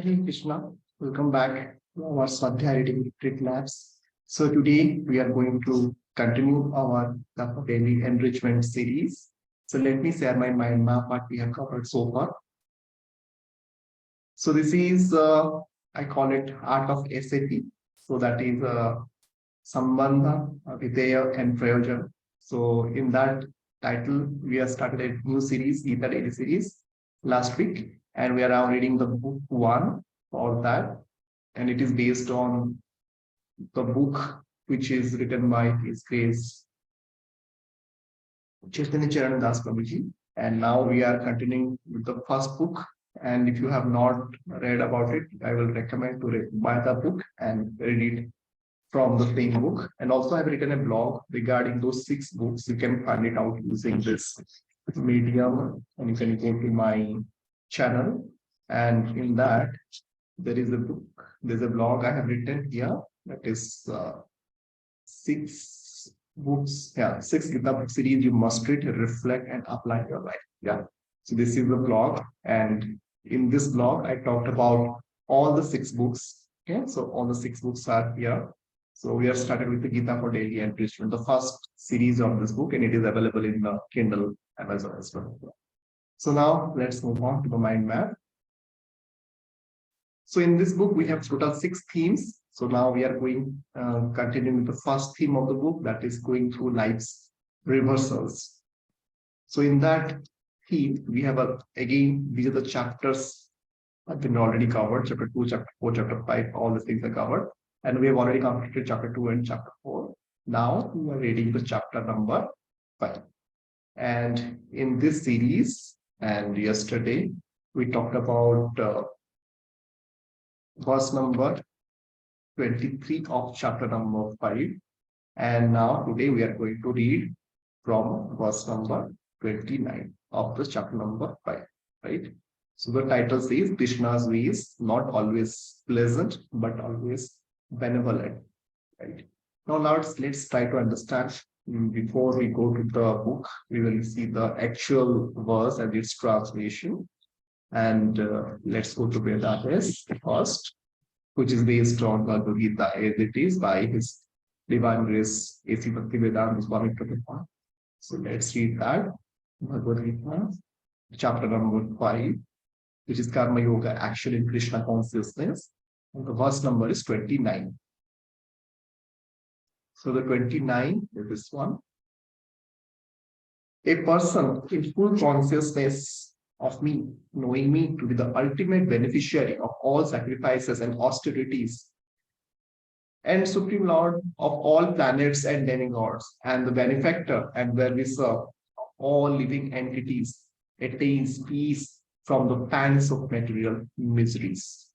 Hare Krishna, welcome back to our Swadhyaya Reading Retreat Labs. So today we are going to continue our daily enrichment series. So let me share my mind map what we have covered so far. So this is I call it Art of SAP. So that is Sambandha, Videya and Prayojan. So in that title, we have started a new series, Gita daily series, last week, and we are now reading the book one for that, and it is based on the book which is written by His Grace Chaitanya Charan Das Prabhuji. And now we are continuing with the first book. And if you have not read about it, I will recommend to buy the book and read it from the same book. And also, I've written a blog regarding those 6 books. You can find it out using this medium, and you can go to my channel. And in that, there is a book, there's a blog I have written here that is 6 books, yeah, 6 Gita book series you must read, reflect, and apply in your life. Yeah. So this is the blog, and in this blog, I talked about all the 6 books. Okay, so all the 6 books are here. So we are started with the Gita for Daily Enrichment, the first series of this book, and it is available in the Kindle, Amazon as well. So now let's move on to the mind map. So in this book, we have total 6 themes. So now we are going, continuing with the first theme of the book, that is going through life's reversals. So in that theme, we have again, these are the chapters have been already covered, chapter 2, chapter 4, chapter 5, all the things are covered. And we have already completed chapter 2 and chapter 4. Now we are reading the chapter number 5. And in this series, and yesterday, we talked about verse number 23 of chapter number 5. And now today we are going to read from verse number 29 of the chapter number 5, right? So the title says Krishna's ways not always pleasant, but always benevolent, right? Now let's try to understand. Before we go to the book, we will see the actual verse and its translation. And let's go to Vedas first, which is based on Bhagavad Gita as it is by His Divine Grace A.C. Bhaktivedanta Swami Prabhupada. So let's read that. Bhagavad Gita, chapter number 5, which is Karma Yoga, Action in Krishna Consciousness. And the verse number is 29. So the 29 is this one. A person in full consciousness of me, knowing me to be the ultimate beneficiary of all sacrifices and austerities, and Supreme Lord of all planets and demigods, and the benefactor and well-wisher of all living entities, attains peace from the pangs of material miseries.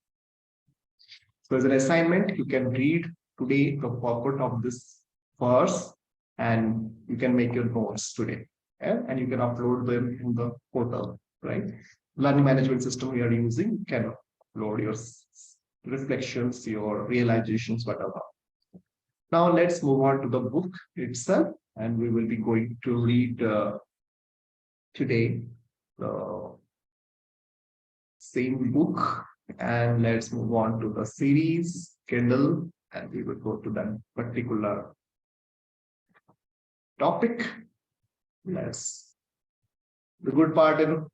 So as an assignment, you can read today the purport of this verse, and you can make your notes today, and you can upload them in the portal, right? Learning management system we are using, you can upload your reflections, your realizations, whatever. Now let's move on to the book itself, and we will be going to read today the same book. And let's move on to the series Kindle, and we will go to that particular topic. The good part in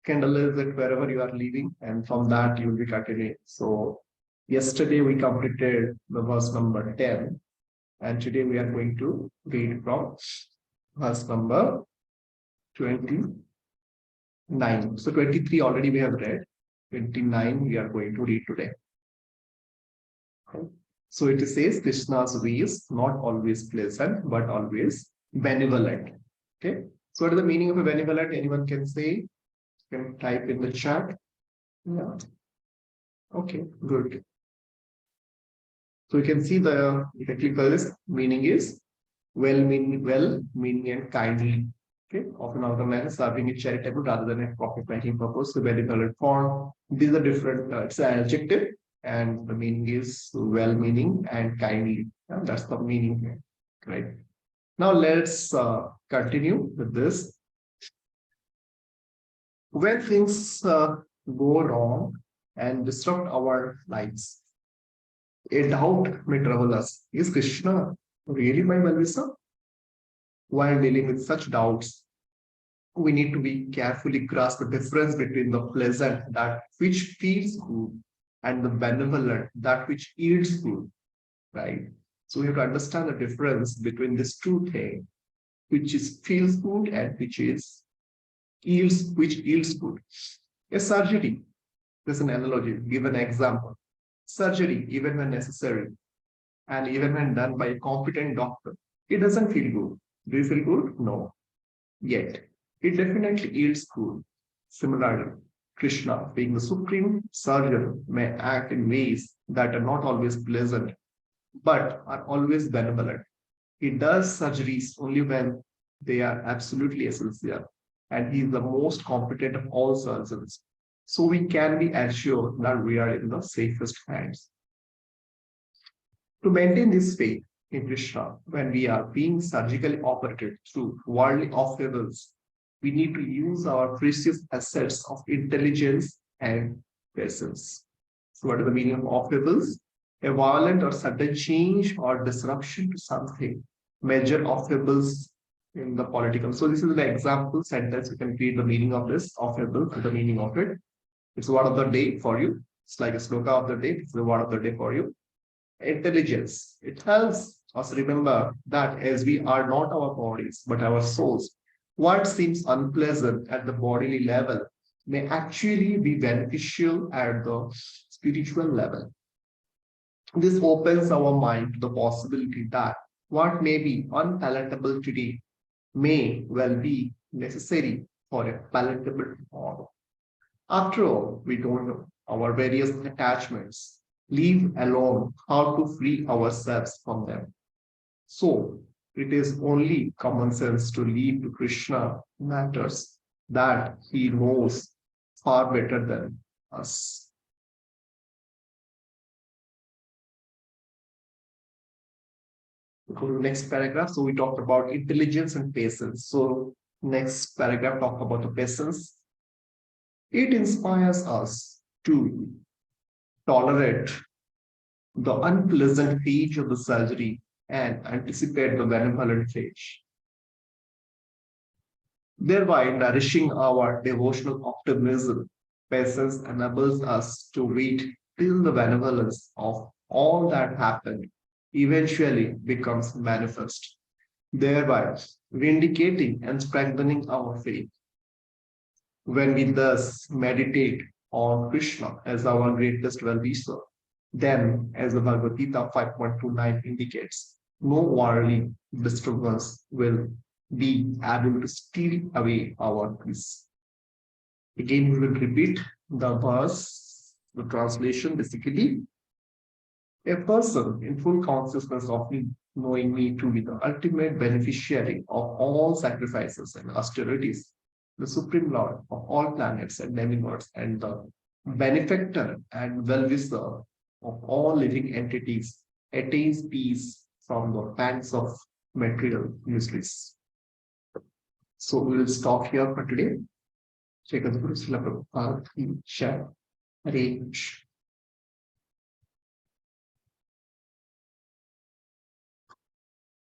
Kindle is that wherever you are living, and from that you will be continuing. So yesterday we completed the verse number 10, and today we are going to read from verse number 29. So 23 already we have read. 29 we are going to read today. Okay. So it says Krishna's ways not always pleasant, but always benevolent. Okay. So what is the meaning of a benevolent? Anyone can say? You can type in the chat. Yeah. Okay, good. So you can see the technical meaning is well-meaning and kindly. Okay, often organized serving a charitable rather than a profit-making purpose. So benevolent form. These are different. It's an adjective, and the meaning is well-meaning and kindly. Yeah, that's the meaning, right? Now let's continue with this. When things go wrong, and disrupt our lives. A doubt may trouble us. Is Krishna really my well-wisher? While dealing with such doubts, we need to be carefully grasp the difference between the pleasant, that which feels good, and the benevolent, that which yields good, right? So we have to understand the difference between these two things, which is feels good and which yields good. A surgery, there's an analogy, give an example. Surgery, even when necessary, and even when done by a competent doctor, it doesn't feel good. Do you feel good? No. Yet, it definitely yields good. Similarly, Krishna, being the supreme surgeon, may act in ways that are not always pleasant, but are always benevolent. He does surgeries only when they are absolutely essential, and he is the most competent of all surgeons. So we can be assured that we are in the safest hands. To maintain this faith in Krishna, when we are being surgically operated through worldly obstacles, we need to use our precious assets of intelligence and patience. So, what is the meaning of obstacles? A violent or sudden change or disruption to something. Major obstacles in the political. So, this is the example sentence. You can read the meaning of this obstacle and the meaning of it. It's the word of the day for you. It's like a sloka of the day. It's the word of the day for you. Intelligence. It helps us remember that as we are not our bodies, but our souls, what seems unpleasant at the bodily level may actually be beneficial at the spiritual level. This opens our mind to the possibility that what may be unpalatable today may well be necessary for a palatable tomorrow. After all, we don't know our various attachments, leave alone how to free ourselves from them. So it is only common sense to leave to Krishna matters that he knows far better than us. Go to next paragraph. So we talked about intelligence and patience. So next paragraph talk about the patience. It inspires us to tolerate the unpleasant phase of the surgery and anticipate the benevolent phase, thereby nourishing our devotional optimism. Patience enables us to wait till the benevolence of all that happened eventually becomes manifest, thereby vindicating and strengthening our faith. When we thus meditate on Krishna as our greatest well-wisher, then, as the Bhagavad Gita 5.29 indicates, no worldly disturbance will be able to steal away our peace. Again, we will repeat the verse, the translation basically. A person in full consciousness of me, knowing me to be the ultimate beneficiary of all sacrifices and austerities, the Supreme Lord of all planets and demigods, and the benefactor and well-wisher of all living entities, attains peace from the pangs of material miseries. So we will stop here for today. Hare Krishna.